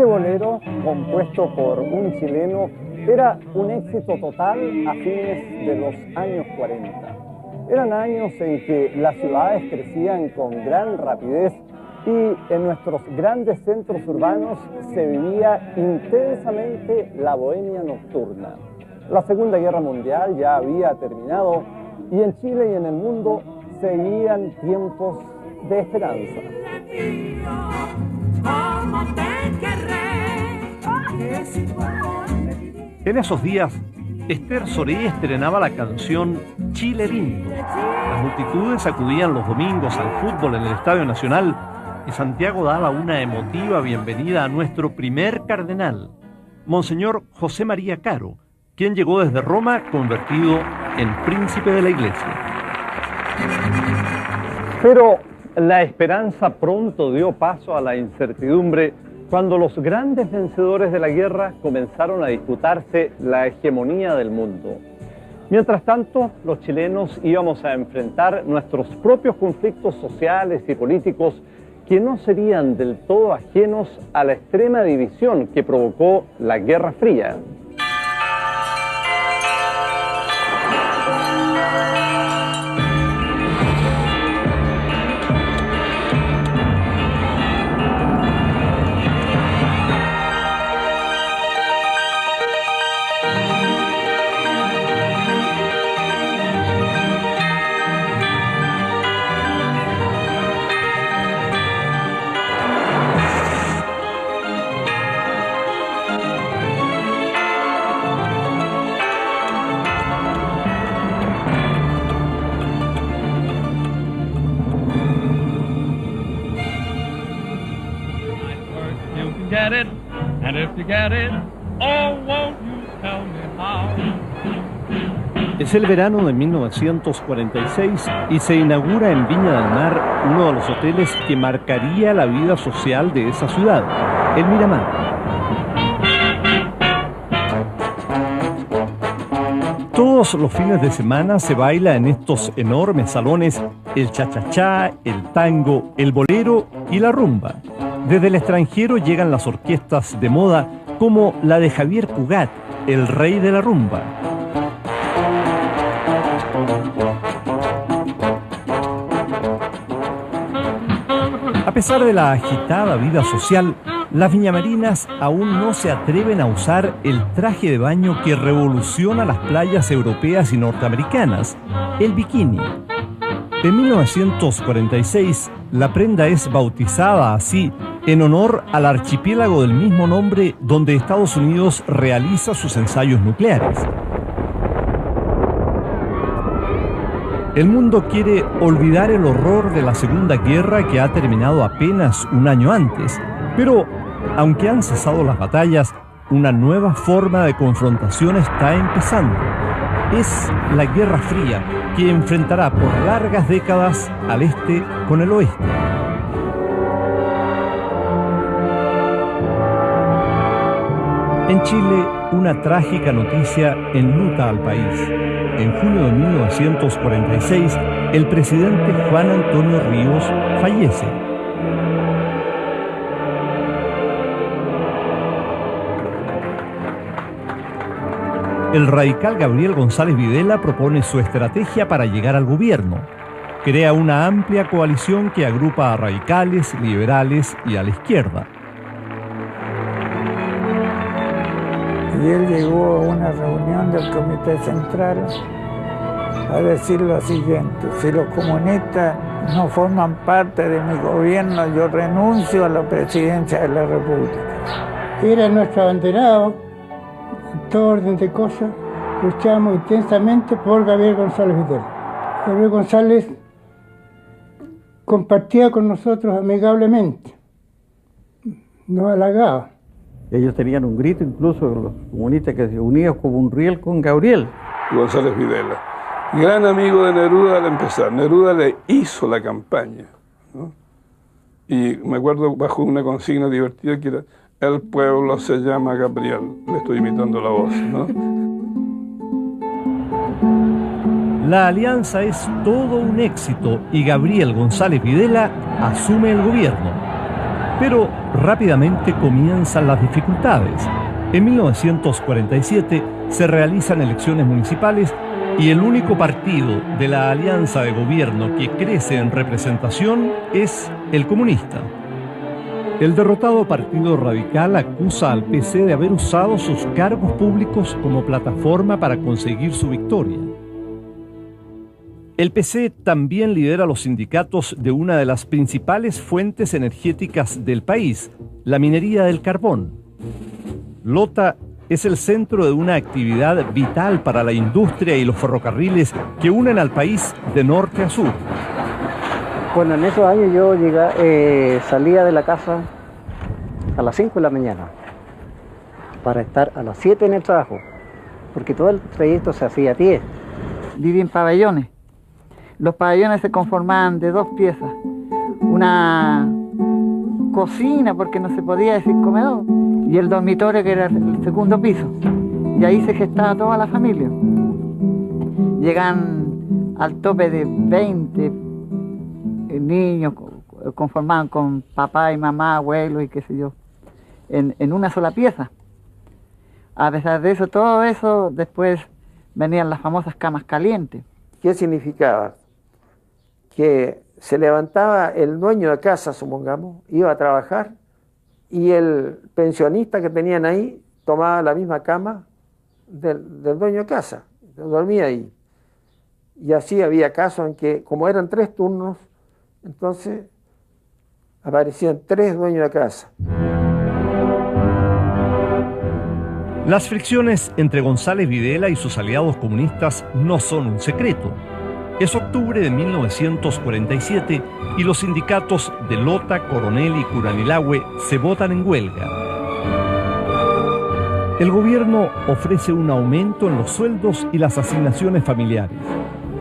Este bolero, compuesto por un chileno, era un éxito total a fines de los años 40. Eran años en que las ciudades crecían con gran rapidez y en nuestros grandes centros urbanos se vivía intensamente la bohemia nocturna. La Segunda Guerra Mundial ya había terminado y en Chile y en el mundo seguían tiempos de esperanza. En esos días, Esther Sorey estrenaba la canción Chile Lindo. Las multitudes acudían los domingos al fútbol en el Estadio Nacional y Santiago daba una emotiva bienvenida a nuestro primer cardenal, Monseñor José María Caro, quien llegó desde Roma convertido en príncipe de la Iglesia. Pero la esperanza pronto dio paso a la incertidumbre cuando los grandes vencedores de la guerra comenzaron a disputarse la hegemonía del mundo. Mientras tanto, los chilenos íbamos a enfrentar nuestros propios conflictos sociales y políticos que no serían del todo ajenos a la extrema división que provocó la Guerra Fría. Es el verano de 1946 y se inaugura en Viña del Mar uno de los hoteles que marcaría la vida social de esa ciudad, el Miramar. Todos los fines de semana se baila en estos enormes salones el cha-cha-cha, el tango, el bolero y la rumba. Desde el extranjero llegan las orquestas de moda como la de Javier Cugat, el rey de la rumba. A pesar de la agitada vida social, las viñamarinas aún no se atreven a usar el traje de baño que revoluciona las playas europeas y norteamericanas, el bikini. En 1946, la prenda es bautizada así en honor al archipiélago del mismo nombre donde Estados Unidos realiza sus ensayos nucleares. El mundo quiere olvidar el horror de la Segunda Guerra que ha terminado apenas un año antes, pero aunque han cesado las batallas, una nueva forma de confrontación está empezando. Es la Guerra Fría, que enfrentará por largas décadas al este con el oeste. En Chile, una trágica noticia enluta al país. En junio de 1946, el presidente Juan Antonio Ríos fallece. El radical Gabriel González Videla propone su estrategia para llegar al gobierno. Crea una amplia coalición que agrupa a radicales, liberales y a la izquierda. Y él llegó a una reunión del Comité Central a decir lo siguiente: si los comunistas no forman parte de mi gobierno, yo renuncio a la presidencia de la República. Era nuestro abanderado, en todo orden de cosas, luchamos intensamente por Gabriel González Videla. Gabriel González compartía con nosotros amigablemente, nos halagaba. Ellos tenían un grito, incluso los comunistas, que se unían como un riel con Gabriel. González Videla, gran amigo de Neruda al empezar. Neruda le hizo la campaña, ¿no? Y me acuerdo bajo una consigna divertida que era: el pueblo se llama Gabriel. Le estoy imitando la voz, ¿no? La alianza es todo un éxito y Gabriel González Videla asume el gobierno. Pero rápidamente comienzan las dificultades. En 1947 se realizan elecciones municipales y el único partido de la alianza de gobierno que crece en representación es el comunista. El derrotado Partido Radical acusa al PC de haber usado sus cargos públicos como plataforma para conseguir su victoria. El PC también lidera los sindicatos de una de las principales fuentes energéticas del país, la minería del carbón. Lota es el centro de una actividad vital para la industria y los ferrocarriles que unen al país de norte a sur. Bueno, en esos años yo salía de la casa a las 5 de la mañana para estar a las 7 en el trabajo, porque todo el trayecto se hacía a pie. Viví en pabellones. Los pabellones se conformaban de 2 piezas. Una cocina, porque no se podía decir comedor, y el dormitorio, que era el segundo piso. Y ahí se gestaba toda la familia. Llegan al tope de 20 niños, conformaban con papá y mamá, abuelos y qué sé yo, en una sola pieza. A pesar de eso, todo eso, después venían las famosas camas calientes. ¿Qué significaba? Que se levantaba el dueño de casa, supongamos, iba a trabajar, y el pensionista que tenían ahí tomaba la misma cama del dueño de casa, dormía ahí. Y así había casos en que, como eran 3 turnos, entonces aparecían 3 dueños de casa. Las fricciones entre González Videla y sus aliados comunistas no son un secreto. Es octubre de 1947 y los sindicatos de Lota, Coronel y Curanilahue se votan en huelga. El gobierno ofrece un aumento en los sueldos y las asignaciones familiares.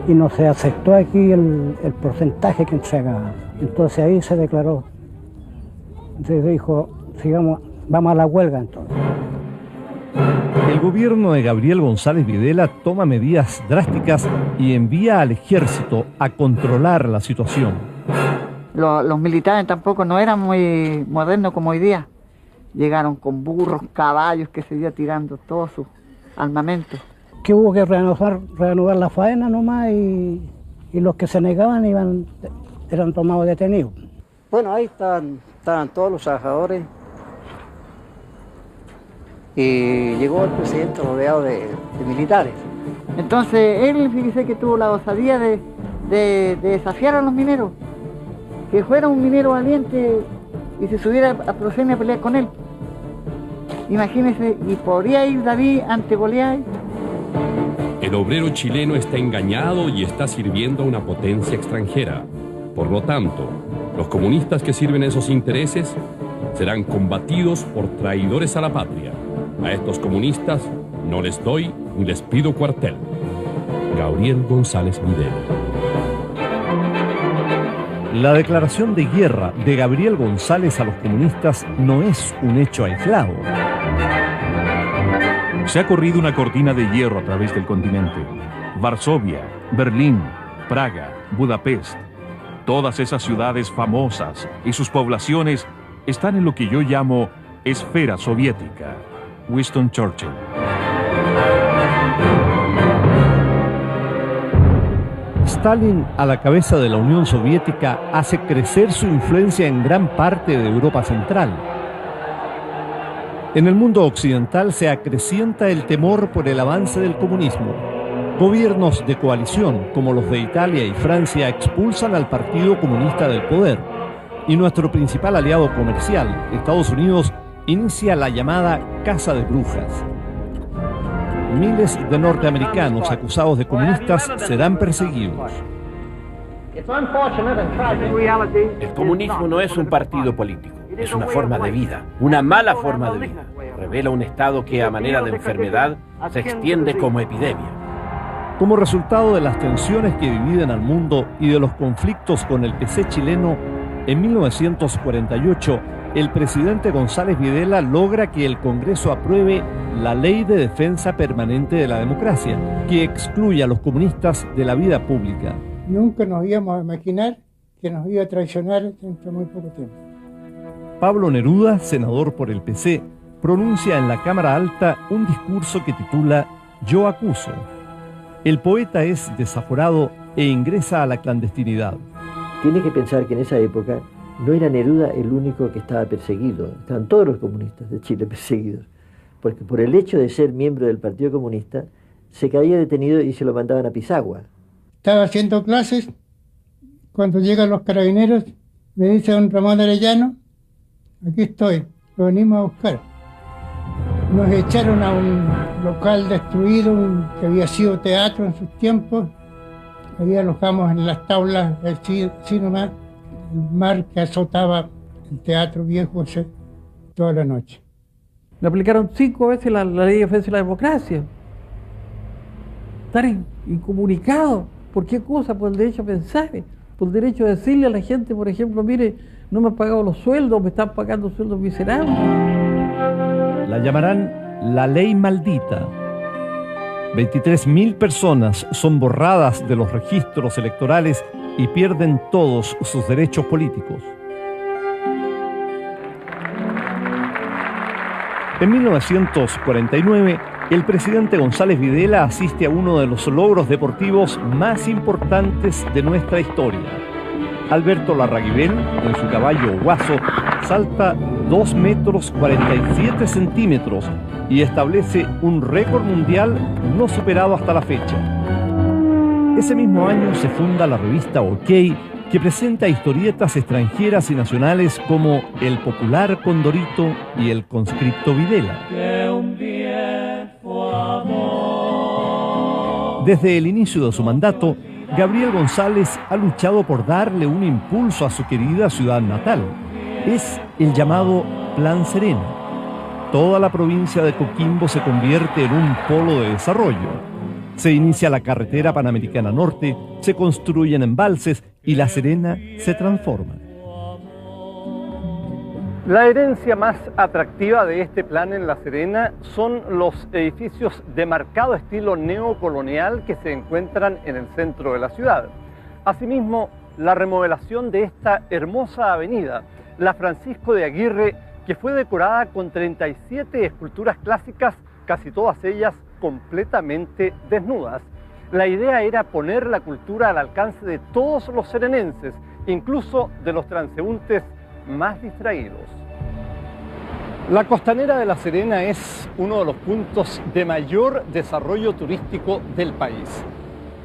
Y no se aceptó aquí el porcentaje que entregaba. Entonces ahí se declaró. Se dijo, sigamos, vamos a la huelga entonces. El gobierno de Gabriel González Videla toma medidas drásticas y envía al ejército a controlar la situación. Los militares tampoco no eran muy modernos como hoy día. Llegaron con burros, caballos, que se iba tirando todos sus armamentos. Que hubo que reanudar la faena nomás y los que se negaban eran tomados detenidos. Bueno, ahí estaban todos los trabajadores. Y llegó el presidente rodeado de militares. Entonces él, fíjese que tuvo la osadía de desafiar a los mineros, que fuera un minero valiente y se subiera a proceder a pelear con él. Imagínese, y podría ir David ante Goliat. El obrero chileno está engañado y está sirviendo a una potencia extranjera. Por lo tanto, los comunistas que sirven esos intereses serán combatidos por traidores a la patria. A estos comunistas no les doy ni les pido cuartel. Gabriel González Videla. La declaración de guerra de Gabriel González a los comunistas no es un hecho aislado. Se ha corrido una cortina de hierro a través del continente. Varsovia, Berlín, Praga, Budapest. Todas esas ciudades famosas y sus poblaciones están en lo que yo llamo esfera soviética. Winston Churchill. Stalin, a la cabeza de la Unión Soviética, hace crecer su influencia en gran parte de Europa Central. En el mundo occidental se acrecienta el temor por el avance del comunismo. Gobiernos de coalición, como los de Italia y Francia, expulsan al Partido Comunista del poder. Y nuestro principal aliado comercial, Estados Unidos, inicia la llamada Caza de Brujas. Miles de norteamericanos acusados de comunistas serán perseguidos. El comunismo no es un partido político, es una forma de vida, una mala forma de vida. Revela un estado que a manera de enfermedad se extiende como epidemia. Como resultado de las tensiones que dividen al mundo y de los conflictos con el PC chileno, en 1948, el presidente González Videla logra que el Congreso apruebe la Ley de Defensa Permanente de la Democracia, que excluye a los comunistas de la vida pública. Nunca nos íbamos a imaginar que nos iba a traicionar dentro de muy poco tiempo. Pablo Neruda, senador por el PC, pronuncia en la Cámara Alta un discurso que titula Yo acuso. El poeta es desaforado e ingresa a la clandestinidad. Tiene que pensar que en esa época no era Neruda el único que estaba perseguido, estaban todos los comunistas de Chile perseguidos, porque por el hecho de ser miembro del Partido Comunista se caía detenido y se lo mandaban a Pisagua. Estaba haciendo clases, cuando llegan los carabineros, me dice don Ramón Arellano, aquí estoy, lo venimos a buscar. Nos echaron a un local destruido, que había sido teatro en sus tiempos. Ahí alojamos en las tablas así nomás, el mar que azotaba el teatro viejo ese toda la noche. Le aplicaron 5 veces la ley de defensa de la democracia. Estar incomunicado. ¿Por qué cosa? Por el derecho a pensar, por el derecho a decirle a la gente, por ejemplo, mire, no me han pagado los sueldos, me están pagando sueldos miserables. La llamarán la ley maldita. 23.000 personas son borradas de los registros electorales y pierden todos sus derechos políticos. En 1949, el presidente González Videla asiste a uno de los logros deportivos más importantes de nuestra historia. Alberto Larraguibel, en su caballo Guaso, salta 2 metros 47 centímetros y establece un récord mundial no superado hasta la fecha. Ese mismo año se funda la revista OK, que presenta historietas extranjeras y nacionales como El Popular Condorito y El Conscripto Videla. Desde el inicio de su mandato, Gabriel González ha luchado por darle un impulso a su querida ciudad natal. Es el llamado Plan Serena. Toda la provincia de Coquimbo se convierte en un polo de desarrollo. Se inicia la carretera Panamericana Norte, se construyen embalses y La Serena se transforma. La herencia más atractiva de este plan en La Serena son los edificios de marcado estilo neocolonial que se encuentran en el centro de la ciudad. Asimismo, la remodelación de esta hermosa avenida, la Francisco de Aguirre, que fue decorada con 37 esculturas clásicas, casi todas ellas completamente desnudas. La idea era poner la cultura al alcance de todos los serenenses, incluso de los transeúntes más distraídos. La costanera de La Serena es uno de los puntos de mayor desarrollo turístico del país.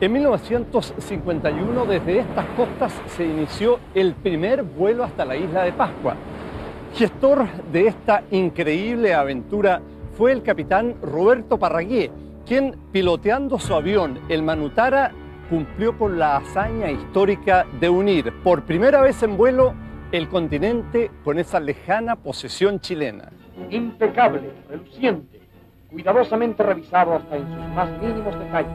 En 1951, desde estas costas se inició el primer vuelo hasta la isla de Pascua. Gestor de esta increíble aventura fue el capitán Roberto Parragué, quien, piloteando su avión, el Manutara, cumplió con la hazaña histórica de unir por primera vez en vuelo el continente con esa lejana posesión chilena. Impecable, reluciente, cuidadosamente revisado hasta en sus más mínimos detalles.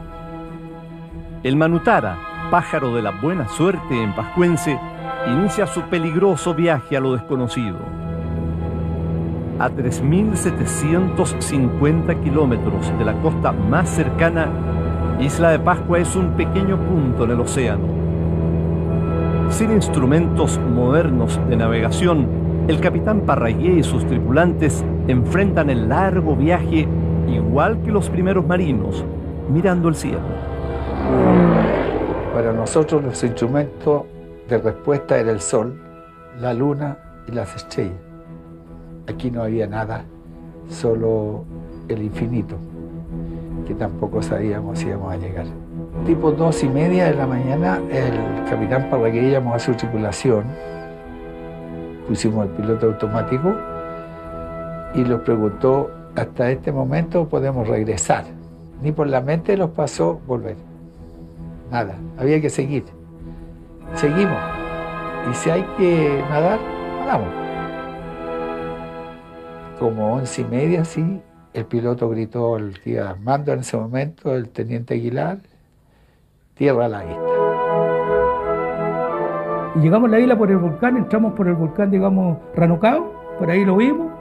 El Manutara, pájaro de la buena suerte en pascuense, inicia su peligroso viaje a lo desconocido. A 3.750 kilómetros de la costa más cercana, Isla de Pascua es un pequeño punto en el océano. Sin instrumentos modernos de navegación, el capitán Parragué y sus tripulantes enfrentan el largo viaje igual que los primeros marinos, mirando el cielo. Para nosotros los instrumentos de respuesta era el sol, la luna y las estrellas. Aquí no había nada, solo el infinito, que tampoco sabíamos si íbamos a llegar. Tipo 2:30 de la mañana, el capitán Parragué llamó a su tripulación, pusimos el piloto automático y los preguntó, hasta este momento podemos regresar. Ni por la mente nos pasó volver. Nada, había que seguir. Seguimos. Y si hay que nadar, nadamos. Como 11:30, sí, el piloto gritó al que iba al mando en ese momento, el teniente Aguilar, tierra a la vista. Y llegamos a la isla por el volcán, entramos por el volcán, digamos, Ranocao, por ahí lo vimos,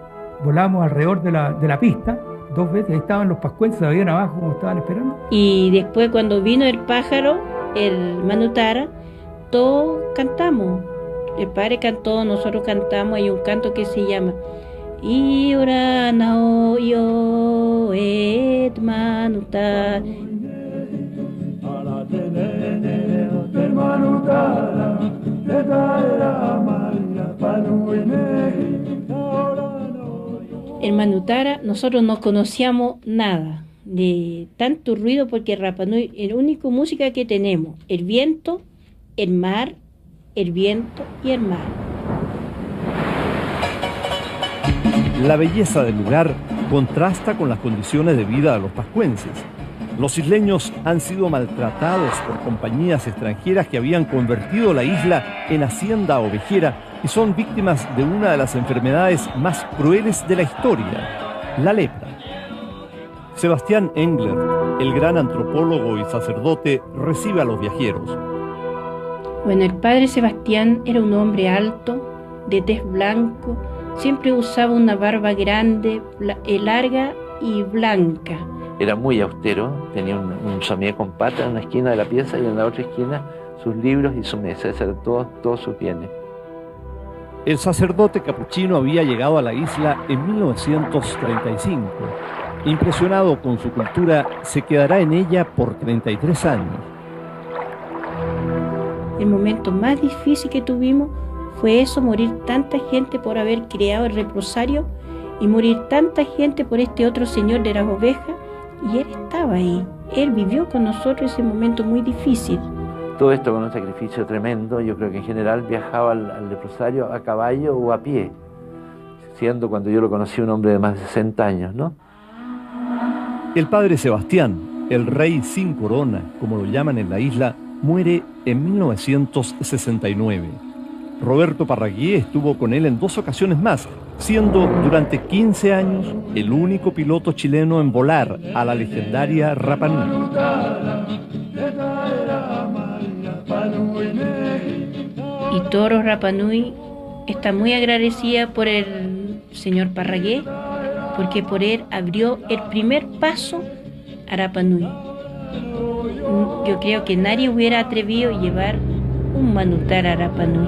volamos alrededor de la pista, 2 veces, ahí estaban los pascuenses, sabían abajo como estaban esperando. Y después cuando vino el pájaro, el Manutara, todos cantamos, el padre cantó, nosotros cantamos, hay un canto que se llama Iuranao yo et manutar. En Manutara nosotros no conocíamos nada de tanto ruido, porque Rapa Nui es la única música que tenemos, el viento, el mar, el viento y el mar. La belleza del lugar contrasta con las condiciones de vida de los pascuenses. Los isleños han sido maltratados por compañías extranjeras que habían convertido la isla en hacienda ovejera y son víctimas de una de las enfermedades más crueles de la historia, la lepra. Sebastián Engler, el gran antropólogo y sacerdote, recibe a los viajeros. Bueno, el padre Sebastián era un hombre alto, de tez blanco, siempre usaba una barba grande, larga y blanca. Era muy austero, tenía un somier con pata en una esquina de la pieza y en la otra esquina sus libros y su mesa, esos eran todos sus bienes. El sacerdote capuchino había llegado a la isla en 1935. Impresionado con su cultura, se quedará en ella por 33 años. El momento más difícil que tuvimos fue eso, morir tanta gente por haber creado el leprosario y morir tanta gente por este otro señor de las ovejas, y él estaba ahí, él vivió con nosotros ese momento muy difícil. Todo esto con un sacrificio tremendo. Yo creo que en general viajaba al leprosario a caballo o a pie, siendo cuando yo lo conocí un hombre de más de 60 años, ¿no? El padre Sebastián, el rey sin corona, como lo llaman en la isla, muere en 1969. Roberto Parragué estuvo con él en 2 ocasiones más, siendo durante 15 años el único piloto chileno en volar a la legendaria Rapa Nui. Y Toro Rapa Nui está muy agradecida por el señor Parragué, porque por él abrió el primer paso a Rapa Nui. Yo creo que nadie hubiera atrevido a llevar un manutar a Rapa Nui.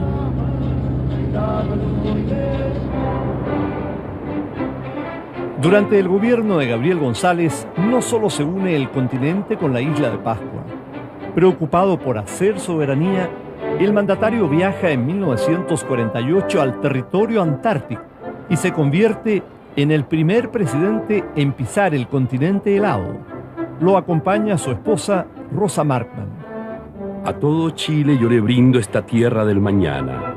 Durante el gobierno de Gabriel González, no solo se une el continente con la isla de Pascua. Preocupado por hacer soberanía, el mandatario viaja en 1948 al territorio antártico y se convierte en el primer presidente en pisar el continente helado. Lo acompaña su esposa, Rosa Markman. A todo Chile yo le brindo esta tierra del mañana.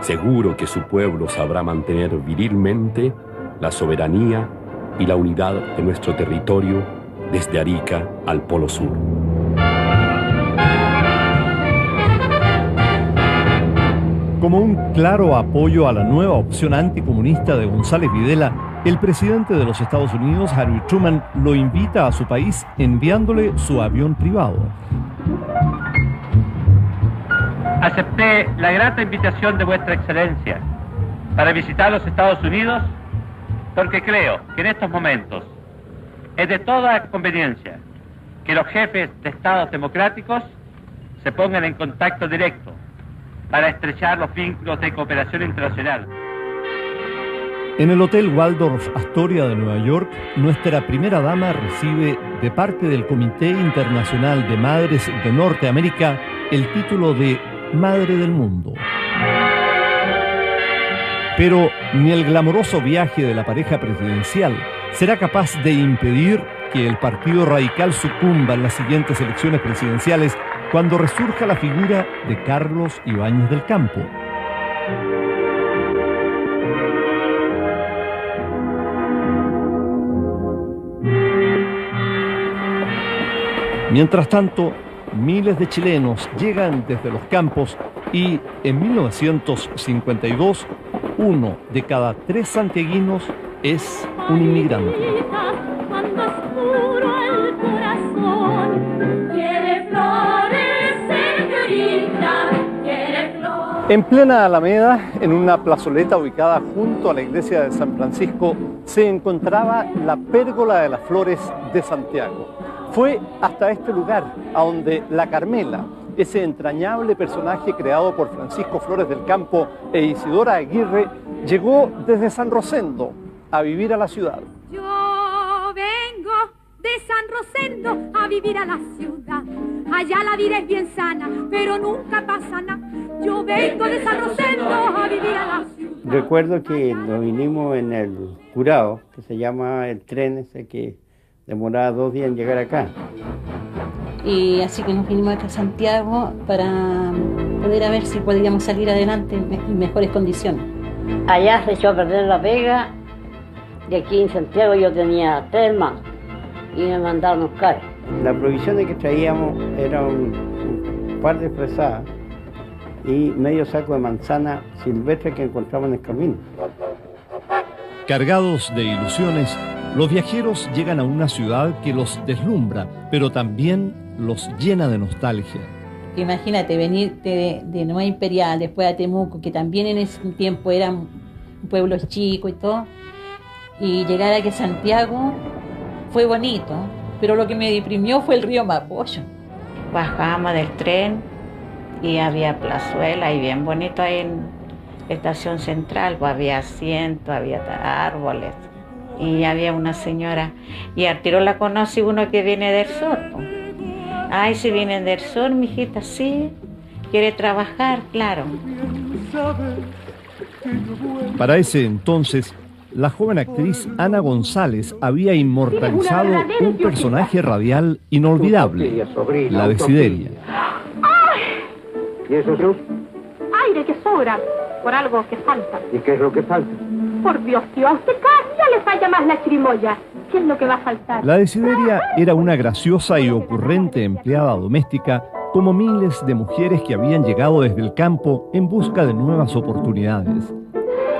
Seguro que su pueblo sabrá mantener virilmente la soberanía y la unidad de nuestro territorio desde Arica al Polo Sur. Como un claro apoyo a la nueva opción anticomunista de González Videla, el presidente de los Estados Unidos, Harry Truman, lo invita a su país enviándole su avión privado. Acepté la grata invitación de vuestra excelencia para visitar los Estados Unidos porque creo que en estos momentos es de toda conveniencia que los jefes de estados democráticos se pongan en contacto directo para estrechar los vínculos de cooperación internacional. En el Hotel Waldorf Astoria de Nueva York, nuestra primera dama recibe de parte del Comité Internacional de Madres de Norteamérica el título de Madre del Mundo. Pero ni el glamoroso viaje de la pareja presidencial será capaz de impedir que el Partido Radical sucumba en las siguientes elecciones presidenciales cuando resurja la figura de Carlos Ibáñez del Campo. Mientras tanto, miles de chilenos llegan desde los campos y en 1952, 1 de cada 3 santiaguinos es un inmigrante. En plena Alameda, en una plazoleta ubicada junto a la iglesia de San Francisco, se encontraba la Pérgola de las Flores de Santiago. Fue hasta este lugar a donde la Carmela, ese entrañable personaje creado por Francisco Flores del Campo e Isidora Aguirre, llegó desde San Rosendo a vivir a la ciudad. Yo vengo de San Rosendo a vivir a la ciudad. Allá la vida es bien sana, pero nunca pasa nada. Yo vengo de San Rosendo a vivir a la ciudad. Recuerdo que nos vinimos en el Curao, que se llama el tren ese que demoraba 2 días en llegar acá. Y así que nos vinimos acá a Santiago para poder a ver si podíamos salir adelante en mejores condiciones. Allá se echó a perder la pega, y aquí en Santiago yo tenía 3 más, y me mandaron a buscar. La provisión que traíamos era un par de fresadas y medio saco de manzana silvestre que encontramos en el camino. Cargados de ilusiones, los viajeros llegan a una ciudad que los deslumbra, pero también los llena de nostalgia. Imagínate venir de Nueva Imperial, después a Temuco, que también en ese tiempo eran pueblos chicos y todo, y llegar aquí a Santiago fue bonito, pero lo que me deprimió fue el río Mapocho. Bajamos del tren y había plazuela y bien bonito ahí en Estación Central, pues había asientos, había árboles y había una señora y al tiro la conoce uno que viene del sur. Pues. Ay, si vienen del sur, mijita, sí, quiere trabajar, claro. Para ese entonces, la joven actriz Ana González había inmortalizado un personaje radial inolvidable, la Desideria. ¿Y eso es? Aire que sobra, por algo que falta. ¿Y qué es lo que falta? Por Dios, tío, a usted casi ya le falla más la chirimoya. ¿Qué es lo que va a faltar? La Desideria era una graciosa y ocurrente empleada doméstica, como miles de mujeres que habían llegado desde el campo en busca de nuevas oportunidades.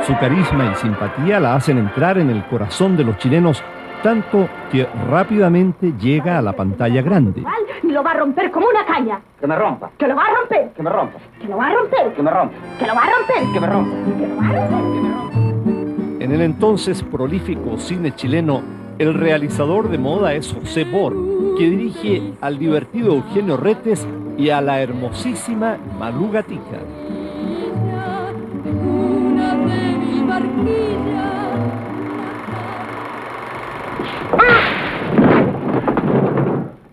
Su carisma y simpatía la hacen entrar en el corazón de los chilenos, tanto que rápidamente llega a la pantalla grande. Y lo va a romper como una caña. Que me rompa. Que lo va a romper. Que me rompa. Que lo va a romper. Que me rompa. Que lo va a romper. Que me rompa. Que lo va a romper. En el entonces prolífico cine chileno, el realizador de moda es José Bor, que dirige al divertido Eugenio Retes y a la hermosísima Malú Gatica.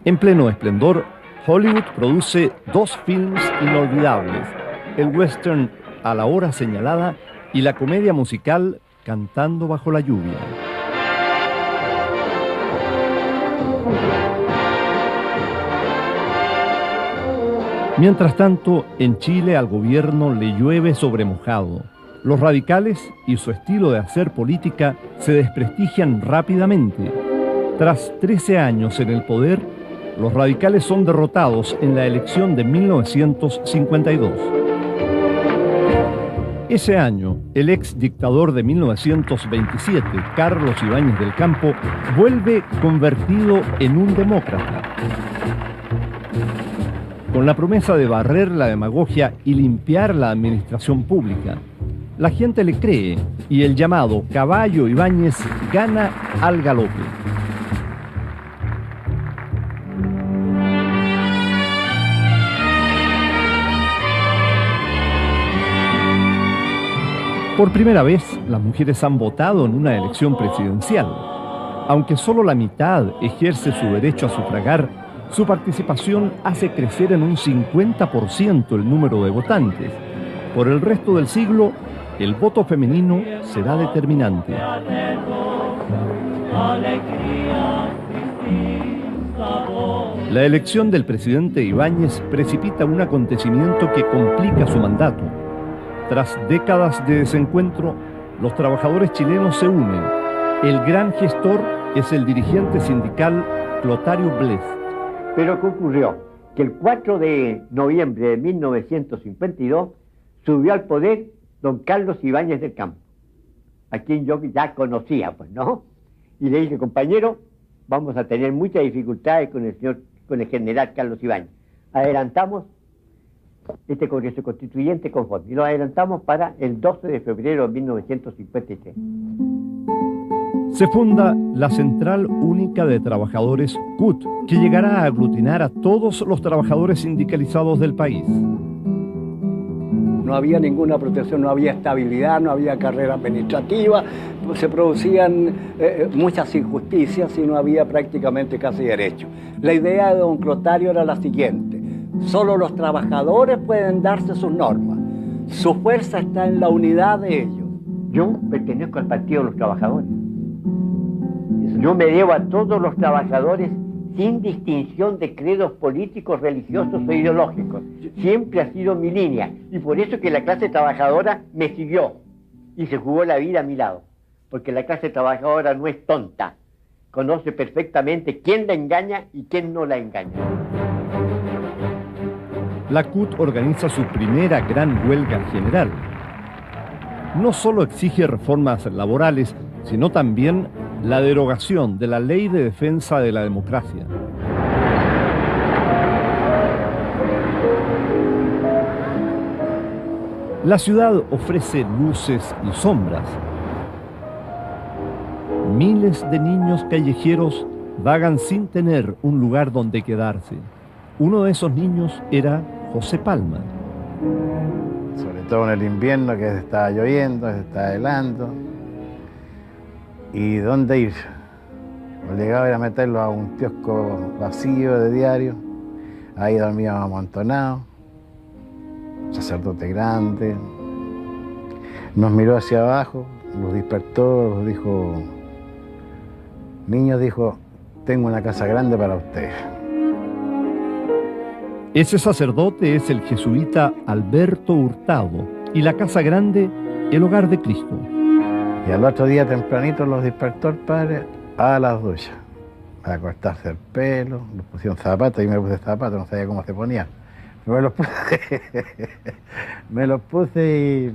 En pleno esplendor, Hollywood produce 2 films inolvidables, el western A la hora señalada y la comedia musical Cantando bajo la lluvia. Mientras tanto, en Chile al gobierno le llueve sobre mojado. Los radicales y su estilo de hacer política se desprestigian rápidamente. Tras 13 años en el poder, los radicales son derrotados en la elección de 1952. Ese año, el ex dictador de 1927, Carlos Ibáñez del Campo, vuelve convertido en un demócrata. Con la promesa de barrer la demagogia y limpiar la administración pública, la gente le cree y el llamado Caballo Ibáñez gana al galope. Por primera vez, las mujeres han votado en una elección presidencial. Aunque solo la mitad ejerce su derecho a sufragar, su participación hace crecer en un 50% el número de votantes. Por el resto del siglo, el voto femenino será determinante. La elección del presidente Ibáñez precipita un acontecimiento que complica su mandato. Tras décadas de desencuentro, los trabajadores chilenos se unen. El gran gestor es el dirigente sindical Clotario Blest. Pero ¿qué ocurrió? Que el 4 de noviembre de 1952 subió al poder don Carlos Ibáñez del Campo, a quien yo ya conocía, pues, ¿no? Y le dije, compañero, vamos a tener muchas dificultades con el general Carlos Ibáñez. Adelantamos este Congreso Constituyente conforme. Y lo adelantamos para el 12 de febrero de 1953. se funda la Central Única de Trabajadores CUT, que llegará a aglutinar a todos los trabajadores sindicalizados del país. No había ninguna protección, no había estabilidad, no había carrera administrativa, se producían muchas injusticias y no había prácticamente casi derecho. La idea de don Clotario era la siguiente: solo los trabajadores pueden darse sus normas, su fuerza está en la unidad de ellos. Yo pertenezco al Partido de los Trabajadores. Yo me debo a todos los trabajadores sin distinción de credos políticos, religiosos o ideológicos. Siempre ha sido mi línea y por eso que la clase trabajadora me siguió y se jugó la vida a mi lado. Porque la clase trabajadora no es tonta, conoce perfectamente quién la engaña y quién no la engaña. La CUT organiza su primera gran huelga general. No solo exige reformas laborales, sino también la derogación de la Ley de Defensa de la Democracia. La ciudad ofrece luces y sombras. Miles de niños callejeros vagan sin tener un lugar donde quedarse. Uno de esos niños era José Palma. Sobre todo en el invierno, que se estaba lloviendo, se estaba helando. ¿Y dónde ir? Obligado era meterlo a un kiosco vacío de diario. Ahí dormíamos amontonados. Un sacerdote grande. Nos miró hacia abajo, los despertó, los dijo: niños, dijo, tengo una casa grande para ustedes. Ese sacerdote es el jesuita Alberto Hurtado y la casa grande, el hogar de Cristo. Y al otro día tempranito los despertó el padre a las duchas, a cortarse el pelo, nos pusieron zapatos, y me puse zapatos, no sabía cómo se ponían. Me los puse, me los puse y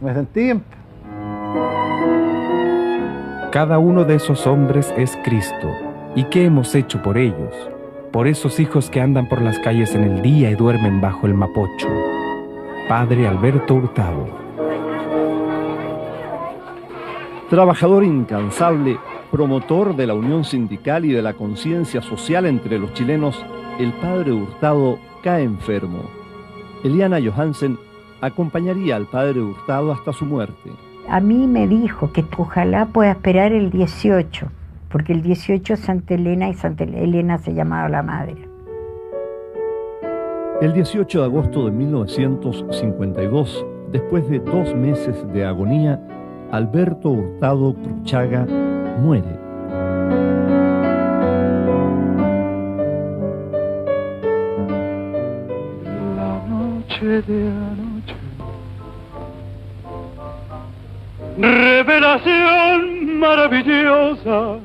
me sentí bien. Cada uno de esos hombres es Cristo. ¿Y qué hemos hecho por ellos? Por esos hijos que andan por las calles en el día y duermen bajo el mapocho. Padre Alberto Hurtado. Trabajador incansable, promotor de la unión sindical y de la conciencia social entre los chilenos, el padre Hurtado cae enfermo. Eliana Johansen acompañaría al padre Hurtado hasta su muerte. A mí me dijo que ojalá pueda esperar el 18, porque el 18 es Santa Elena y Santa Elena se llamaba la madre. El 18 de agosto de 1952, después de 2 meses de agonía, Alberto Hurtado Cruchaga muere. La noche de anoche, revelación maravillosa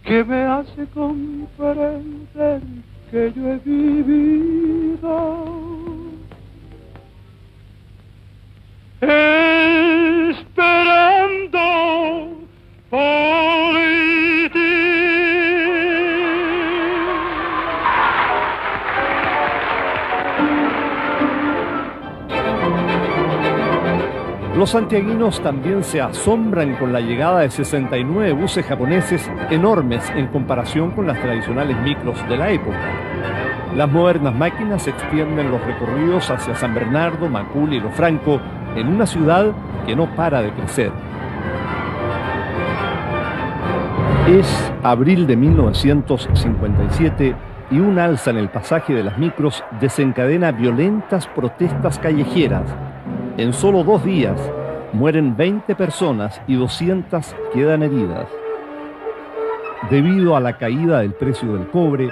que me hace comprender que yo he vivido esperando por ti. Los santiaguinos también se asombran con la llegada de 69 buses japoneses enormes en comparación con las tradicionales micros de la época. Las modernas máquinas extienden los recorridos hacia San Bernardo, Macul y Lo Franco, en una ciudad que no para de crecer. Es abril de 1957 y un alza en el pasaje de las micros desencadena violentas protestas callejeras. En solo 2 días mueren 20 personas y 200 quedan heridas. Debido a la caída del precio del cobre,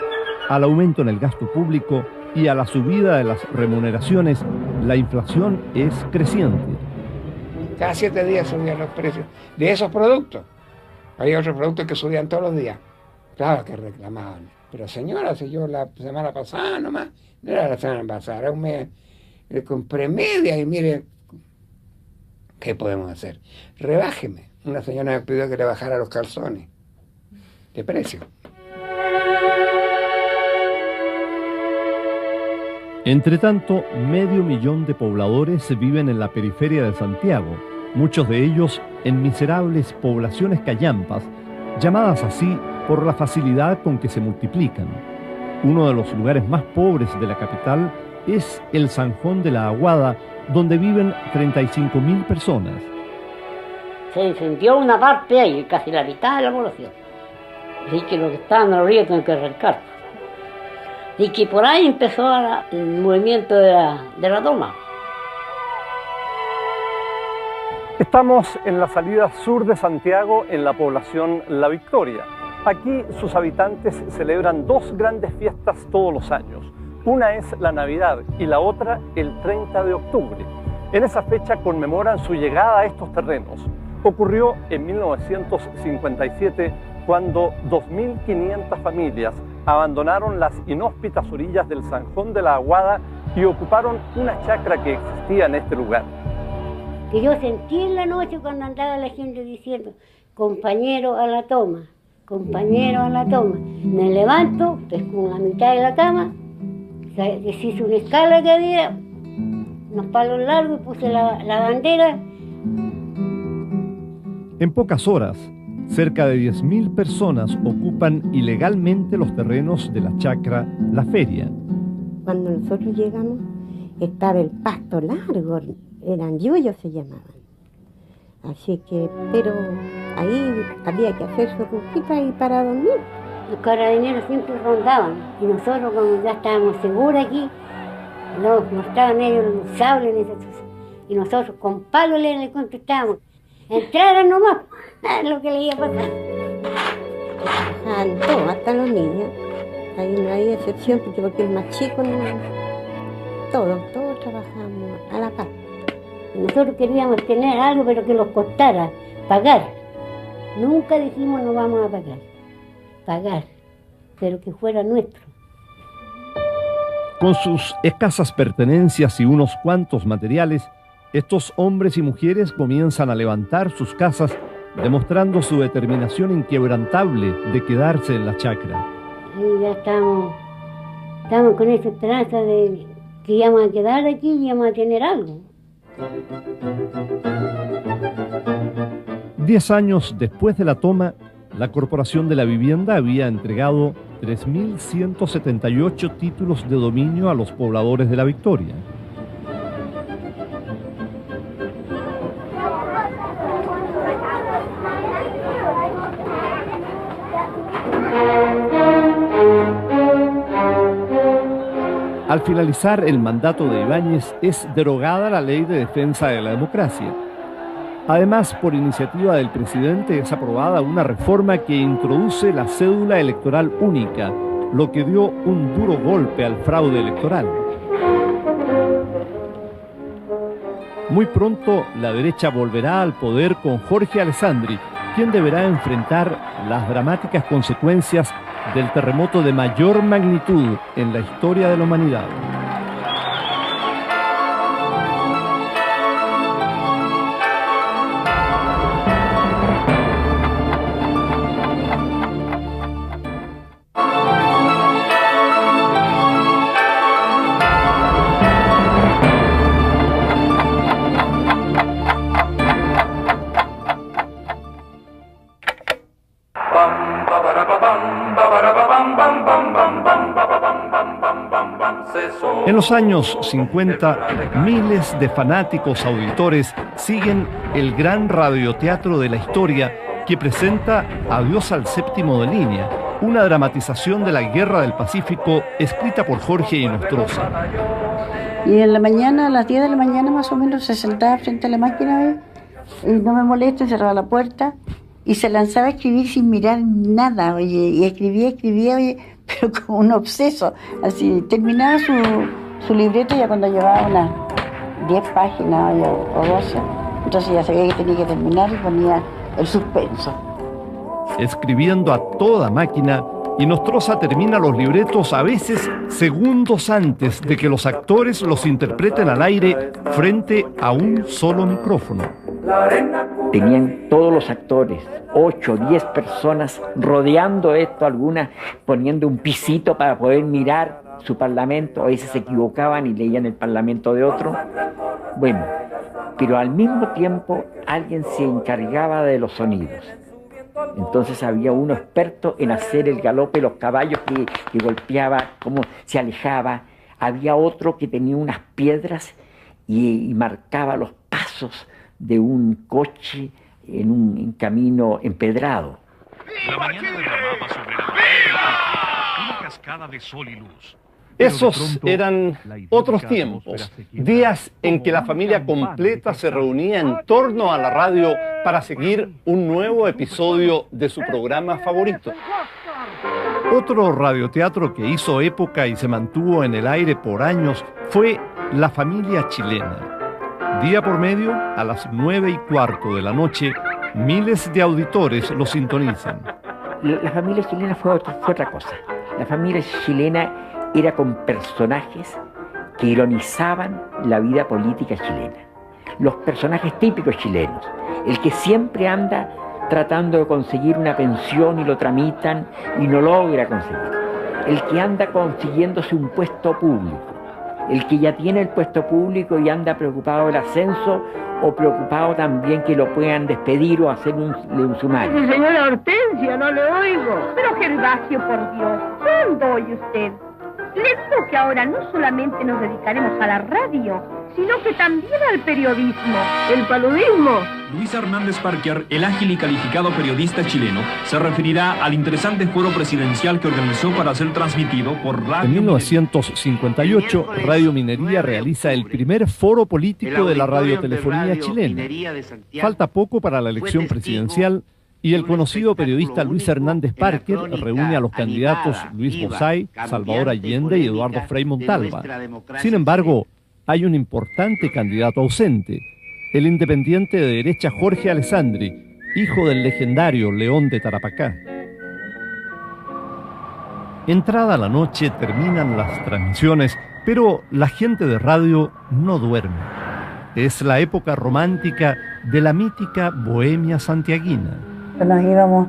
al aumento en el gasto público y a la subida de las remuneraciones, la inflación es creciente. Cada 7 días subían los precios de esos productos. Había otros productos que subían todos los días. Claro que reclamaban. Pero señora, si yo la semana pasada nomás, no era la semana pasada, era un mes, le compré media y mire, ¿qué podemos hacer? Rebájeme. Una señora me pidió que le bajara los calzones de precio. Entretanto, 500.000 de pobladores viven en la periferia de Santiago, muchos de ellos en miserables poblaciones callampas, llamadas así por la facilidad con que se multiplican. Uno de los lugares más pobres de la capital es el Zanjón de la Aguada, donde viven 35.000 personas. Se incendió una parte ahí, casi la mitad de la población. Así que los que estaban en los ríos tienen que arrancar. Y que por ahí empezó el movimiento de la toma. Estamos en la salida sur de Santiago, en la población La Victoria. Aquí sus habitantes celebran dos grandes fiestas todos los años. Una es la Navidad y la otra el 30 de octubre. En esa fecha conmemoran su llegada a estos terrenos. Ocurrió en 1957, cuando 2.500 familias abandonaron las inhóspitas orillas del Zanjón de la Aguada y ocuparon una chacra que existía en este lugar. Que yo sentí en la noche cuando andaba la gente diciendo, compañero a la toma, compañero a la toma. Me levanto, estoy con la mitad de la cama, deshice una escala que había, unos palos largos, puse la bandera. En pocas horas, cerca de 10.000 personas ocupan ilegalmente los terrenos de la chacra La Feria. Cuando nosotros llegamos, estaba el pasto largo, eran yuyos se llamaban. Así que, pero ahí había que hacer su rujita y para dormir. Los carabineros siempre rondaban y nosotros, como ya estábamos seguros aquí, nos mostraban ellos los sables y nosotros con palos le contestábamos. Entraran nomás, lo que le iba a pasar. Trabajaban todos, hasta los niños. Ahí no hay excepción, porque el más chico no. Todos trabajamos a la par. Nosotros queríamos tener algo, pero que nos costara pagar. Nunca dijimos no vamos a pagar, pero que fuera nuestro. Con sus escasas pertenencias y unos cuantos materiales, estos hombres y mujeres comienzan a levantar sus casas, demostrando su determinación inquebrantable de quedarse en la chacra. Y ya estamos con esa esperanza de que íbamos a quedar aquí y íbamos a tener algo. 10 años después de la toma, la Corporación de la Vivienda había entregado 3.178 títulos de dominio a los pobladores de La Victoria. Al finalizar el mandato de Ibáñez, es derogada la Ley de Defensa de la Democracia. Además, por iniciativa del presidente, es aprobada una reforma que introduce la cédula electoral única, lo que dio un duro golpe al fraude electoral. Muy pronto, la derecha volverá al poder con Jorge Alessandri, quien deberá enfrentar las dramáticas consecuencias del terremoto de mayor magnitud en la historia de la humanidad. En los años 50, miles de fanáticos auditores siguen el gran radioteatro de la historia que presenta Adiós al séptimo de línea, una dramatización de la Guerra del Pacífico escrita por Jorge Inostroza. Y en la mañana, a las 10 de la mañana más o menos, se sentaba frente a la máquina y no me molesta, cerraba la puerta y se lanzaba a escribir sin mirar nada, oye, y escribía, oye, pero como un obseso. Así terminaba su libreta ya cuando llevaba unas 10 páginas o 12, entonces ya sabía que tenía que terminar y ponía el suspenso. Escribiendo a toda máquina, Inostroza termina los libretos a veces segundos antes de que los actores los interpreten al aire frente a un solo micrófono. Tenían todos los actores, 8 o 10 personas rodeando esto, algunas poniendo un pisito para poder mirar su parlamento, a veces se equivocaban y leían el parlamento de otro. Bueno, pero al mismo tiempo alguien se encargaba de los sonidos. Entonces había uno experto en hacer el galope de los caballos que golpeaba, cómo se alejaba. Había otro que tenía unas piedras y marcaba los pasos de un coche en un camino empedrado. La mañana derramaba sobre la una cascada de sol y luz. Esos eran otros tiempos, días en que la familia completa se reunía en torno a la radio para seguir un nuevo episodio de su programa favorito. Otro radioteatro que hizo época y se mantuvo en el aire por años fue La Familia Chilena. Día por medio, a las 9:15 de la noche, miles de auditores lo sintonizan. La familia chilena fue otra cosa. La familia chilena era con personajes que ironizaban la vida política chilena. Los personajes típicos chilenos. El que siempre anda tratando de conseguir una pensión y lo tramitan y no logra conseguir. El que anda consiguiéndose un puesto público. El que ya tiene el puesto público y anda preocupado del ascenso o preocupado también que lo puedan despedir o hacer un sumario. Señora Hortensia, no le oigo. Pero Gervasio, por Dios, ¿cuándo oye usted? Le digo que ahora no solamente nos dedicaremos a la radio, sino que también al periodismo, el paludismo. Luis Hernández Parker, el ágil y calificado periodista chileno, se referirá al interesante foro presidencial que organizó para ser transmitido por radio. En 1958, Radio Minería realiza el primer foro político de la radiotelefonía chilena. Falta poco para la elección presidencial y el conocido periodista Luis Hernández Parker reúne a los candidatos Luis Bozay, Salvador Allende y Eduardo Frei Montalva. Sin embargo, hay un importante candidato ausente, el independiente de derecha Jorge Alessandri, hijo del legendario León de Tarapacá. Entrada la noche terminan las transmisiones, pero la gente de radio no duerme. Es la época romántica de la mítica bohemia santiaguina. Nos íbamos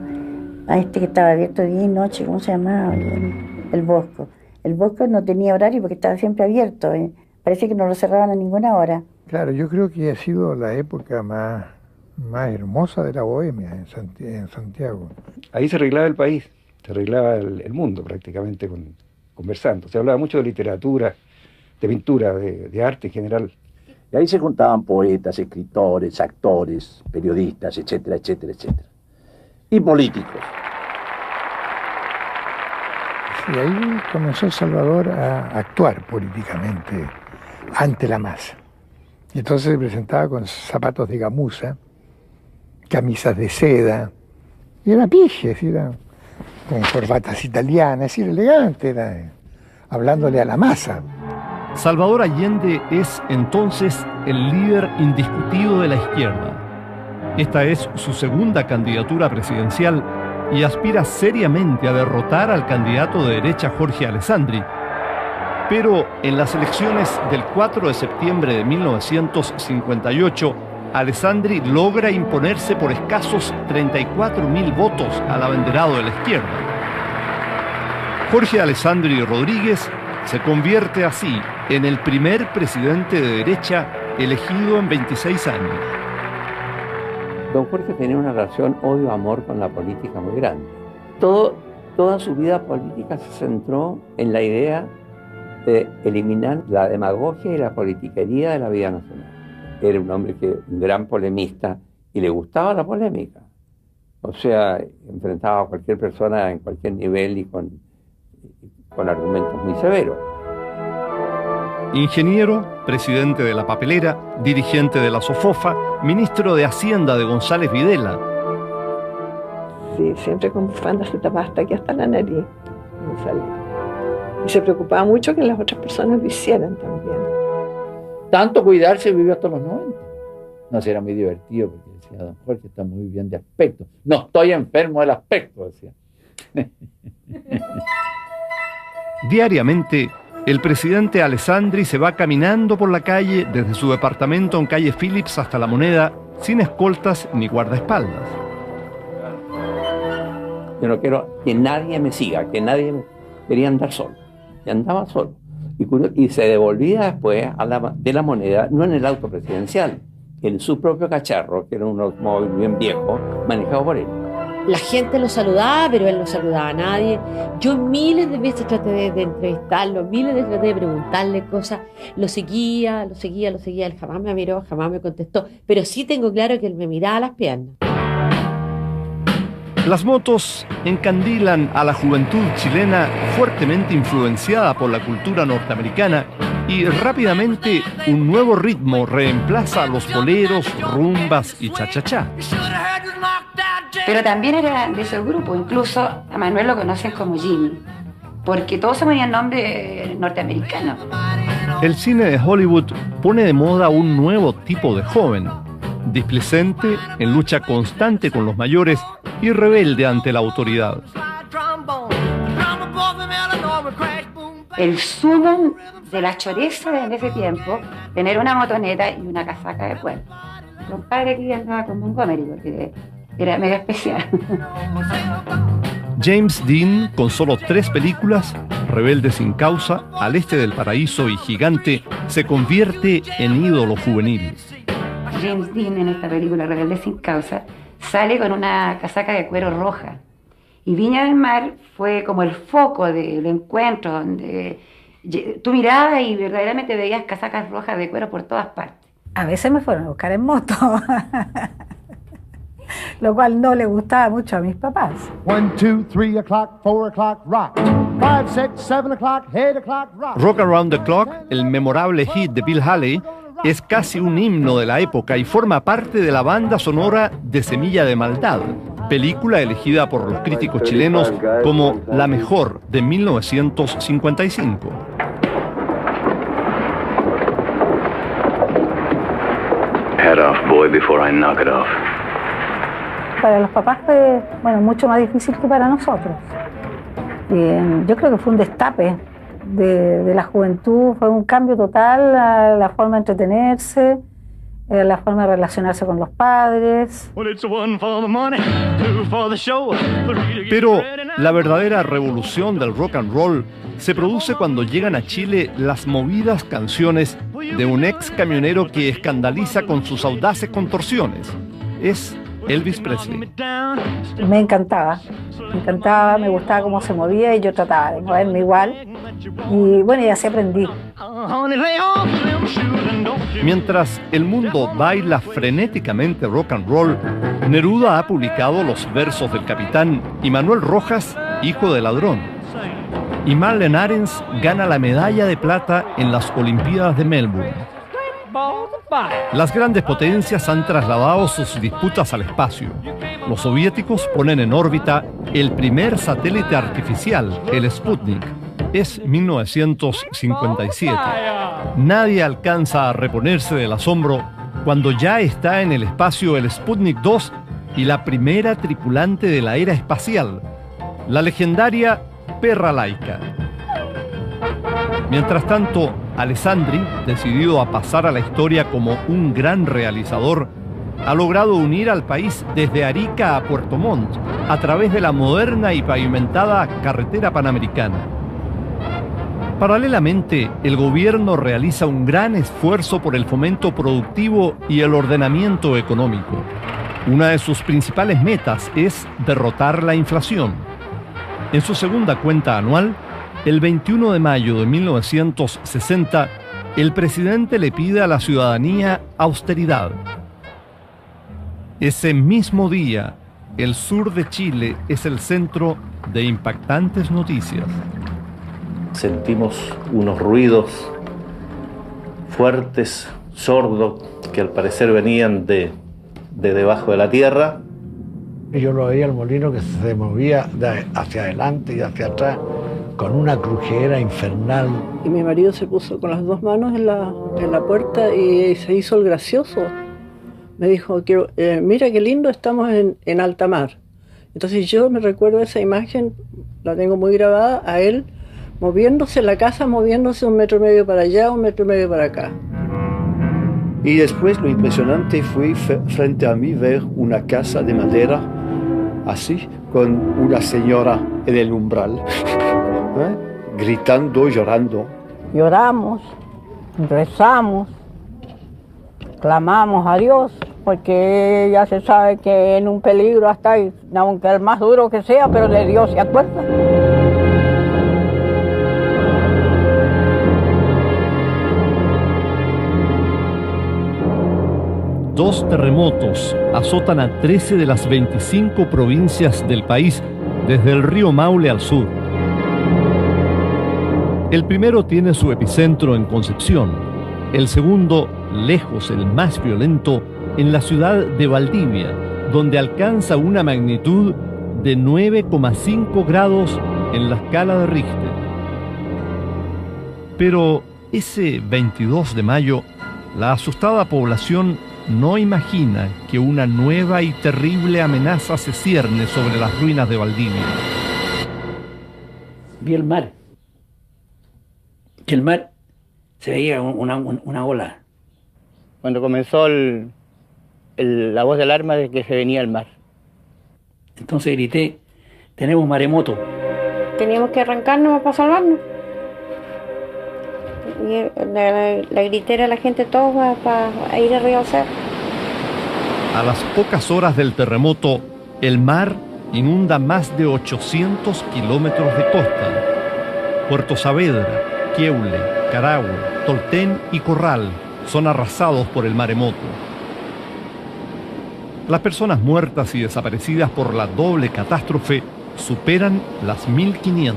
a este que estaba abierto día y noche, ¿cómo se llamaba? El Bosco. El Bosco no tenía horario porque estaba siempre abierto. Parece que no lo cerraban a ninguna hora. Claro, yo creo que ha sido la época más hermosa de la bohemia en Santiago. Ahí se arreglaba el país, se arreglaba el mundo prácticamente conversando. Se hablaba mucho de literatura, de pintura, de arte en general. Y ahí se juntaban poetas, escritores, actores, periodistas, etcétera, etcétera, etcétera. Y políticos. Y ahí comenzó Salvador a actuar políticamente ante la masa. Y entonces se presentaba con zapatos de gamuza, camisas de seda, y era pijes, era con corbatas italianas, era elegante, era hablándole a la masa. Salvador Allende es entonces el líder indiscutido de la izquierda. Esta es su segunda candidatura presidencial y aspira seriamente a derrotar al candidato de derecha Jorge Alessandri. Pero en las elecciones del 4 de septiembre de 1958, Alessandri logra imponerse por escasos 34.000 votos al abanderado de la izquierda. Jorge Alessandri Rodríguez se convierte así en el primer presidente de derecha elegido en 26 años. Don Jorge tenía una relación odio-amor con la política muy grande. Toda su vida política se centró en la idea de eliminar la demagogia y la politiquería de la vida nacional. Era un hombre un gran polemista y le gustaba la polémica. O sea, enfrentaba a cualquier persona en cualquier nivel y con argumentos muy severos. Ingeniero, presidente de La Papelera, dirigente de la SOFOFA, ministro de Hacienda de González Videla. Sí, siempre con bufanda se tapaba hasta aquí, hasta la nariz. Y se preocupaba mucho que las otras personas lo hicieran también. Tanto cuidarse vivió hasta los 90. No, era muy divertido porque decía, don Jorge está muy bien de aspecto. No estoy enfermo del aspecto, decía. Diariamente, el presidente Alessandri se va caminando por la calle desde su departamento en calle Phillips hasta La Moneda, sin escoltas ni guardaespaldas. Yo no quiero que nadie me siga, que nadie me quería andar solo. y andaba solo. Y se devolvía después de la moneda, no en el auto presidencial, en su propio cacharro, que era un automóvil bien viejo, manejado por él. La gente lo saludaba, pero él no saludaba a nadie. Yo miles de veces traté de entrevistarlo, miles de veces traté de preguntarle cosas. Lo seguía. Él jamás me miró, jamás me contestó. Pero sí tengo claro que él me miraba a las piernas. Las motos encandilan a la juventud chilena fuertemente influenciada por la cultura norteamericana y rápidamente un nuevo ritmo reemplaza a los boleros, rumbas y cha-cha-cha. Pero también era de ese grupo, incluso a Manuel lo conocen como Jimmy, porque todos se ponían nombre norteamericano. El cine de Hollywood pone de moda un nuevo tipo de joven, displicente, en lucha constante con los mayores y rebelde ante la autoridad. El sumo de la choreza en ese tiempo, tener una motoneta y una casaca de cuero. Mi compadre aquí andaba con Montgomery porque era mega especial. James Dean, con solo 3 películas, Rebelde sin causa, Al este del paraíso y Gigante, se convierte en ídolo juvenil. James Dean en esta película Rebelde sin causa sale con una casaca de cuero roja. Y Viña del Mar fue como el foco del encuentro, donde tú mirabas y verdaderamente veías casacas rojas de cuero por todas partes. A veces me fueron a buscar en moto, lo cual no le gustaba mucho a mis papás. 1, 2, 3 o'clock, 4 o'clock, rock. 5, 6, 7 o'clock, 8 o'clock, rock. Rock Around the Clock, el memorable hit de Bill Haley, es casi un himno de la época y forma parte de la banda sonora de Semilla de Maldad, película elegida por los críticos chilenos como la mejor de 1955. Head off, boy, before I knock it off. Para los papás fue, mucho más difícil que para nosotros. Yo creo que fue un destape de la juventud, fue un cambio total a la forma de entretenerse, la forma de relacionarse con los padres. Pero la verdadera revolución del rock and roll se produce cuando llegan a Chile las movidas canciones de un ex camionero que escandaliza con sus audaces contorsiones. Es Elvis Presley. Me encantaba, me gustaba cómo se movía y yo trataba de moverme igual. Y así aprendí. Mientras el mundo baila frenéticamente rock and roll, Neruda ha publicado los versos del Capitán y Manuel Rojas, hijo de ladrón. Y Marlene Arens gana la medalla de plata en las Olimpiadas de Melbourne. Las grandes potencias han trasladado sus disputas al espacio. Los soviéticos ponen en órbita el primer satélite artificial, el Sputnik. Es 1957. Nadie alcanza a reponerse del asombro cuando ya está en el espacio el Sputnik 2 y la primera tripulante de la era espacial, la legendaria Perra Laica. Mientras tanto, Alessandri, decidido a pasar a la historia como un gran realizador, ha logrado unir al país desde Arica a Puerto Montt a través de la moderna y pavimentada carretera panamericana. Paralelamente, el gobierno realiza un gran esfuerzo por el fomento productivo y el ordenamiento económico. Una de sus principales metas es derrotar la inflación. En su segunda cuenta anual, el 21 de mayo de 1960, el presidente le pide a la ciudadanía austeridad. Ese mismo día, el sur de Chile es el centro de impactantes noticias. Sentimos unos ruidos fuertes, sordos, que al parecer venían de debajo de la tierra. Yo lo veía el molino que se movía hacia adelante y hacia atrás con una crujera infernal. Y mi marido se puso con las 2 manos en la puerta y se hizo el gracioso. Me dijo, mira qué lindo, estamos en alta mar. Entonces yo me recuerdo esa imagen, la tengo muy grabada, a él moviéndose, la casa moviéndose 1,5 metros para allá, 1,5 metros para acá. Y después lo impresionante fue frente a mí ver una casa de madera, así, con una señora en el umbral. gritando, llorando. Lloramos, rezamos, clamamos a Dios, porque ya se sabe que en un peligro hasta ahí, aunque el más duro que sea, pero de Dios se acuerda. Dos terremotos azotan a 13 de las 25 provincias del país, desde el río Maule al sur. El primero tiene su epicentro en Concepción, el segundo, lejos el más violento, en la ciudad de Valdivia, donde alcanza una magnitud de 9,5 grados en la escala de Richter. Pero ese 22 de mayo, la asustada población no imagina que una nueva y terrible amenaza se cierne sobre las ruinas de Valdivia. Vi el mar. Que el mar se veía una ola. Cuando comenzó la voz de alarma de que se venía el mar. Entonces grité, tenemos maremoto. Teníamos que arrancarnos para salvarnos. Y la gritera, la gente, todos para ir arriba al cerro. A las pocas horas del terremoto, el mar inunda más de 800 kilómetros de costa. Puerto Saavedra, Queule, Carahue, Tolten y Corral son arrasados por el maremoto. Las personas muertas y desaparecidas por la doble catástrofe superan las 1.500.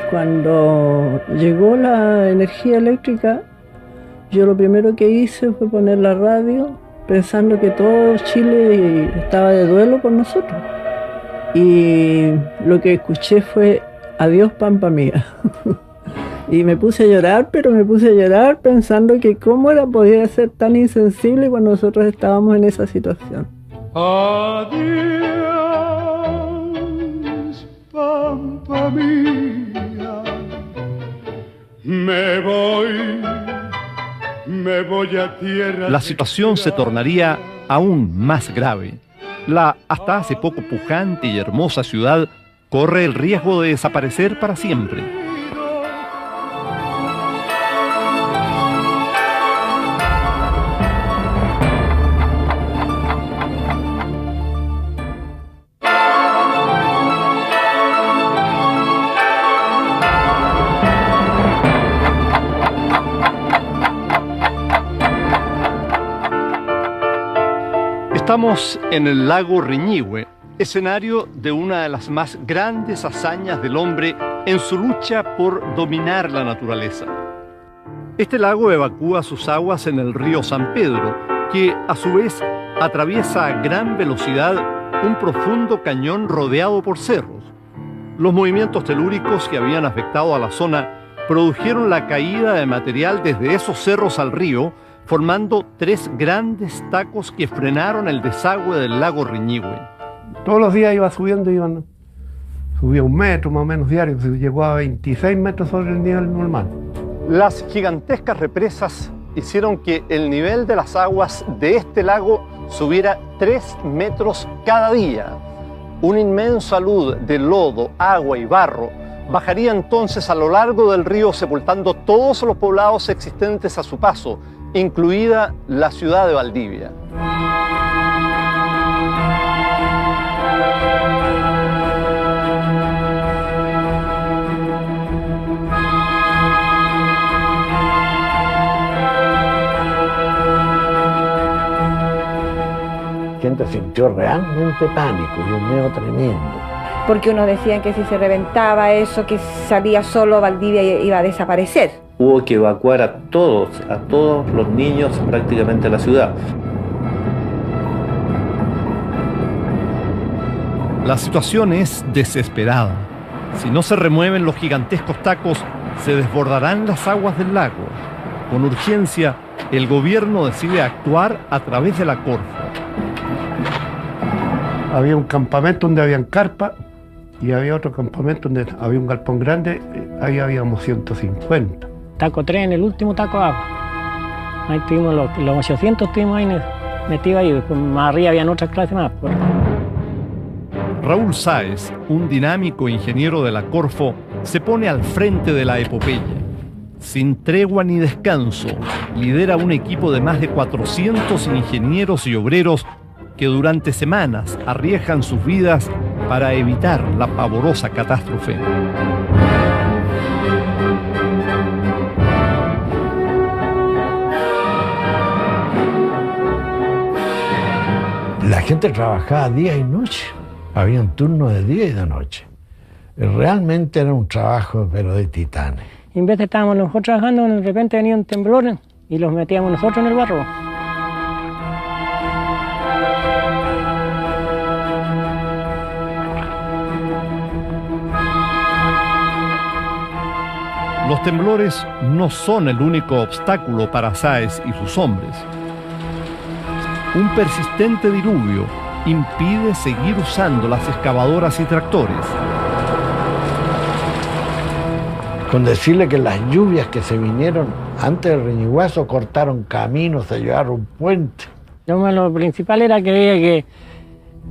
Cuando llegó la energía eléctrica, yo lo primero que hice fue poner la radio, pensando que todo Chile estaba de duelo con nosotros. Y lo que escuché fue "Adiós, Pampa mía". Y me puse a llorar, pero me puse a llorar pensando que cómo podía ser tan insensible cuando nosotros estábamos en esa situación. Adiós, Pampa mía, me voy a tierra. La situación se tornaría aún más grave. La hasta hace poco pujante y hermosa ciudad corre el riesgo de desaparecer para siempre. Estamos en el lago Riñihue, escenario de una de las más grandes hazañas del hombre en su lucha por dominar la naturaleza. Este lago evacúa sus aguas en el río San Pedro, que a su vez atraviesa a gran velocidad un profundo cañón rodeado por cerros. Los movimientos telúricos que habían afectado a la zona produjeron la caída de material desde esos cerros al río, formando 3 grandes tacos que frenaron el desagüe del lago Riñihue. Todos los días iba subiendo, subía 1 metro más o menos diario, llegó a 26 metros sobre el nivel normal. Las gigantescas represas hicieron que el nivel de las aguas de este lago subiera 3 metros cada día. Un inmenso alud de lodo, agua y barro bajaría entonces a lo largo del río, sepultando todos los poblados existentes a su paso, incluida la ciudad de Valdivia. La gente sintió realmente pánico y un miedo tremendo. Porque unos decían que si se reventaba eso, que salía solo Valdivia iba a desaparecer. Hubo que evacuar a todos los niños prácticamente de la ciudad. La situación es desesperada. Si no se remueven los gigantescos tacos, se desbordarán las aguas del lago. Con urgencia, el gobierno decide actuar a través de la Corfo. Había un campamento donde habían carpas y había otro campamento donde había un galpón grande, ahí habíamos 150. Taco 3 en el último taco de agua. Ahí tuvimos los 800, estuvimos ahí metidos ahí, después más arriba habían otras clases más. Raúl Sáez, un dinámico ingeniero de la Corfo, se pone al frente de la epopeya. Sin tregua ni descanso, lidera un equipo de más de 400 ingenieros y obreros que durante semanas arriesgan sus vidas para evitar la pavorosa catástrofe. La gente trabajaba día y noche, había un turno de día y de noche. Realmente era un trabajo, pero de titanes. En vez de estábamos nosotros trabajando, de repente venía un temblor y los metíamos nosotros en el barro. Los temblores no son el único obstáculo para Sáez y sus hombres. Un persistente diluvio impide seguir usando las excavadoras y tractores. Con decirle que las lluvias que se vinieron antes del Reñiguazo cortaron caminos, se llevaron puentes. Lo principal era que había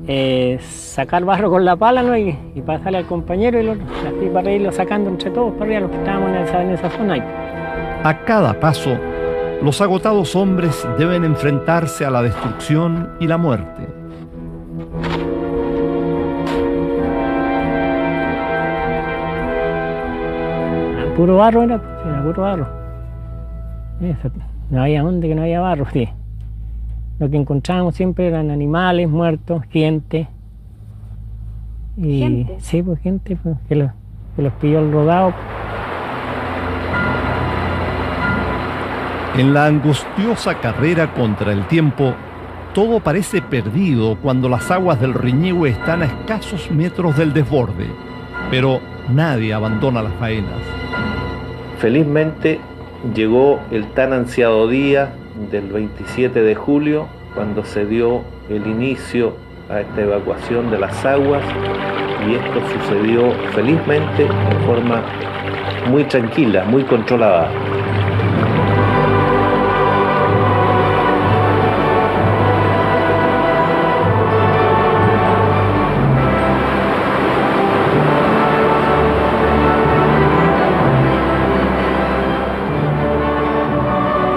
que sacar barro con la pala, ¿no? y pasarle al compañero y así para irlo sacando entre todos para arriba los que estábamos en esa zona. A cada paso, los agotados hombres deben enfrentarse a la destrucción y la muerte. Puro barro era puro barro. No había donde que no había barro, sí. Lo que encontrábamos siempre eran animales muertos, gente. Y, ¿gente? Sí, pues gente pues, que los pilló el rodado. En la angustiosa carrera contra el tiempo, todo parece perdido cuando las aguas del Riñihue están a escasos metros del desborde. Pero nadie abandona las faenas. Felizmente llegó el tan ansiado día del 27 de julio, cuando se dio el inicio a esta evacuación de las aguas, y esto sucedió felizmente de forma muy tranquila, muy controlada.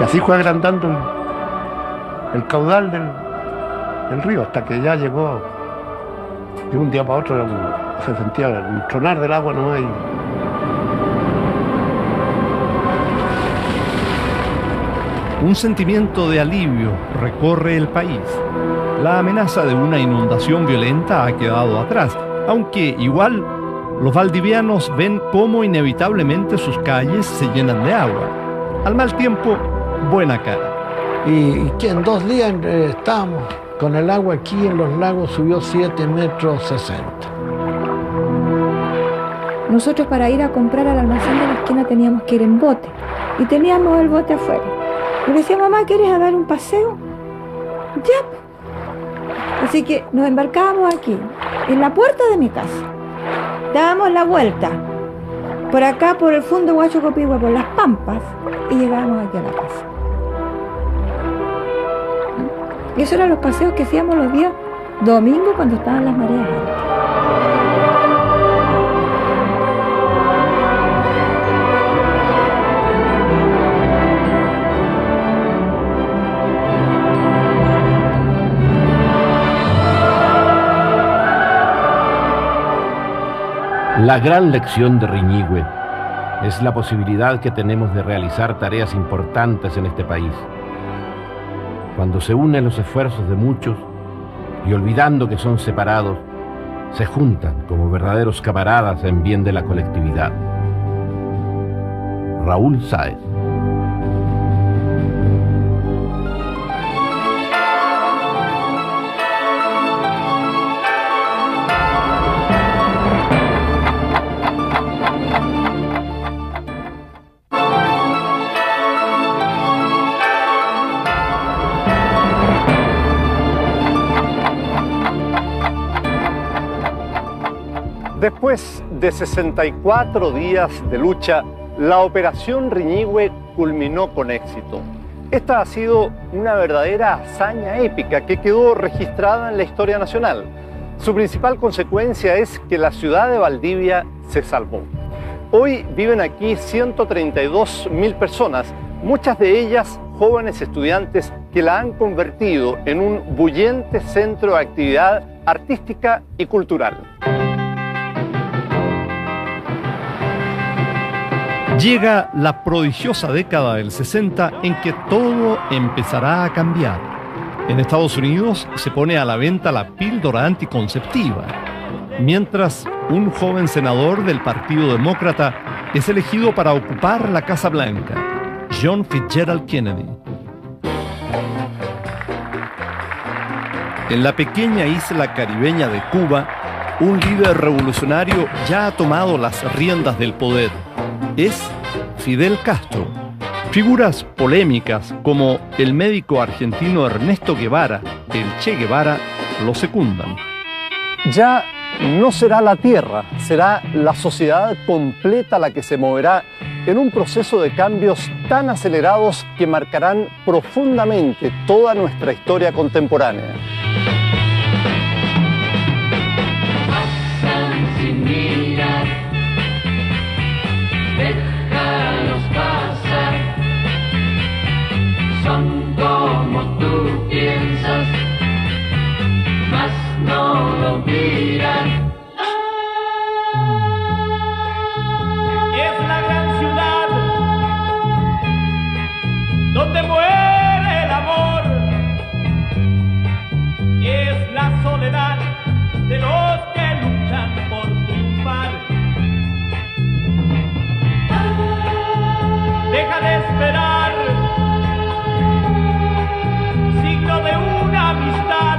Así fue agrandando el caudal del río hasta que ya llegó, de un día para otro se sentía el tronar del agua nomás. Un sentimiento de alivio recorre el país. La amenaza de una inundación violenta ha quedado atrás, aunque igual los valdivianos ven cómo inevitablemente sus calles se llenan de agua. Al mal tiempo, buena cara. Y que en 2 días estábamos con el agua aquí en los lagos, subió 7,60 metros. Nosotros para ir a comprar al almacén de la esquina teníamos que ir en bote y teníamos el bote afuera. Y le decía, mamá, ¿quieres dar un paseo? Ya. Así que nos embarcábamos aquí, en la puerta de mi casa. Dábamos la vuelta por acá, por el fondo Huacho Copihue, por las Pampas, y llegábamos aquí a la casa. Y esos eran los paseos que hacíamos los días domingos cuando estaban las mareas altas. La gran lección de Riñihue es la posibilidad que tenemos de realizar tareas importantes en este país. Cuando se unen los esfuerzos de muchos y olvidando que son separados, se juntan como verdaderos camaradas en bien de la colectividad. Raúl Sáez. Después de 64 días de lucha, la Operación Riñihue culminó con éxito. Esta ha sido una verdadera hazaña épica que quedó registrada en la historia nacional. Su principal consecuencia es que la ciudad de Valdivia se salvó. Hoy viven aquí 132.000 personas, muchas de ellas jóvenes estudiantes que la han convertido en un bullente centro de actividad artística y cultural. Llega la prodigiosa década del 60 en que todo empezará a cambiar. En Estados Unidos se pone a la venta la píldora anticonceptiva, mientras un joven senador del Partido Demócrata es elegido para ocupar la Casa Blanca, John Fitzgerald Kennedy. En la pequeña isla caribeña de Cuba, un líder revolucionario ya ha tomado las riendas del poder. Es Fidel Castro. Figuras polémicas como el médico argentino Ernesto Guevara, el Che Guevara, lo secundan. Ya no será la Tierra, será la sociedad completa la que se moverá en un proceso de cambios tan acelerados que marcarán profundamente toda nuestra historia contemporánea. Sin mirar, déjalos pasar, son como tú piensas, mas no lo miran. Es la gran ciudad donde muere el amor, es la soledad de los que luchan por triunfar. Deja de esperar, signo de una amistad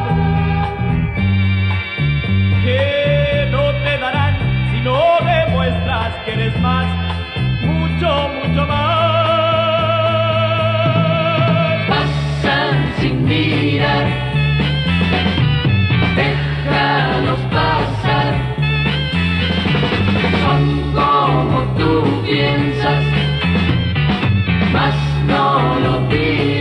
que no te darán si no demuestras que eres más, mucho, mucho más. Pasan sin mirar, déjalos pasar, son como tú piensas, mas no lo digas.